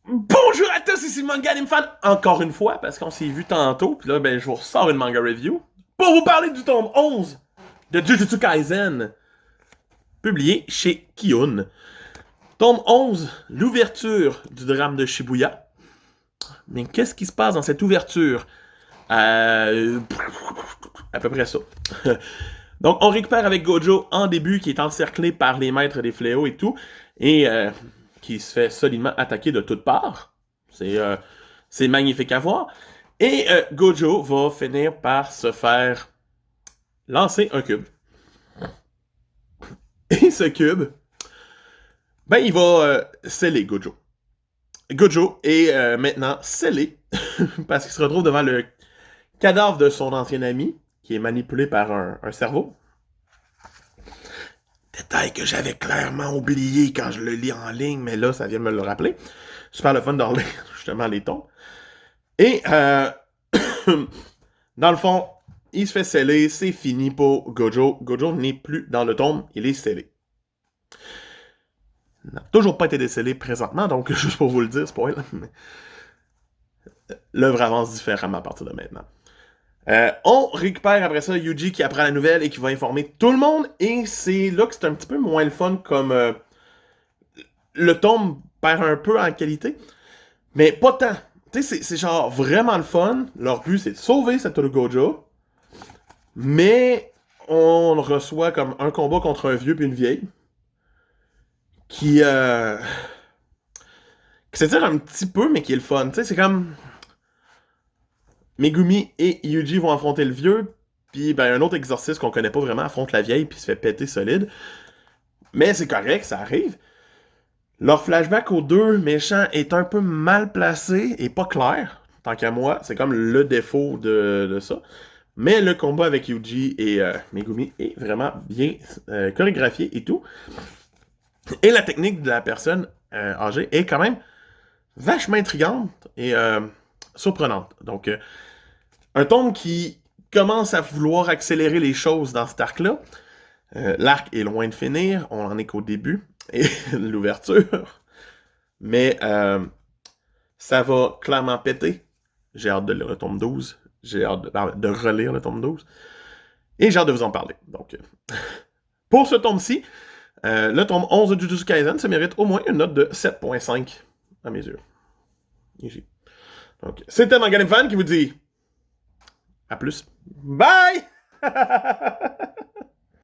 Bonjour à tous, ici Manga Anime Fan, encore une fois, parce qu'on s'est vu tantôt, puis là, ben, je vous ressors une manga review pour vous parler du tome 11 de Jujutsu Kaisen, publié chez Kiun. Tome 11, l'ouverture du drame de Shibuya. Mais qu'est-ce qui se passe dans cette ouverture? À peu près ça. Donc, on récupère avec Gojo en début, qui est encerclé par les maîtres des fléaux et tout, et qui se fait solidement attaquer de toutes parts. C'est magnifique à voir. Et Gojo va finir par se faire lancer un cube. Et ce cube, ben, il va sceller Gojo. Gojo est maintenant scellé parce qu'il se retrouve devant le cadavre de son ancien ami, qui est manipulé par un cerveau. Détail que j'avais clairement oublié quand je le lis en ligne, mais là, ça vient de me le rappeler. Super le fun de relire justement les tons. Et dans le fond, il se fait sceller, c'est fini pour Gojo. Gojo n'est plus dans le tome, il est scellé. Il n'a toujours pas été décellé présentement, donc juste pour vous le dire, spoil. L'œuvre avance différemment à partir de maintenant. On récupère après ça Yuji qui apprend la nouvelle et qui va informer tout le monde. Et c'est là que c'est un petit peu moins le fun, comme le tome perd un peu en qualité. Mais pas tant. Tu sais, c'est genre vraiment le fun. Leur but, c'est de sauver Satoru Gojo. Mais on reçoit comme un combat contre un vieux puis une vieille. Qui s'étire un petit peu, mais qui est le fun. Tu sais, c'est comme Megumi et Yuji vont affronter le vieux, puis ben, un autre exorciste qu'on connaît pas vraiment affronte la vieille, puis se fait péter solide. Mais c'est correct, ça arrive. Leur flashback aux deux méchants est un peu mal placé et pas clair, tant qu'à moi. C'est comme le défaut de ça. Mais le combat avec Yuji et Megumi est vraiment bien chorégraphié et tout. Et la technique de la personne âgée est quand même vachement intrigante et surprenante. Donc, un tome qui commence à vouloir accélérer les choses dans cet arc-là. L'arc est loin de finir, on en est qu'au début, et l'ouverture. Mais ça va clairement péter. J'ai hâte de lire le tome 12. J'ai hâte de relire le tome 12. Et j'ai hâte de vous en parler. Donc, pour ce tome-ci, le tome 11 de Jujutsu Kaisen, ça mérite au moins une note de 7.5 à mes yeux. Donc, c'était Manga Anime Fan qui vous dit à plus. Bye!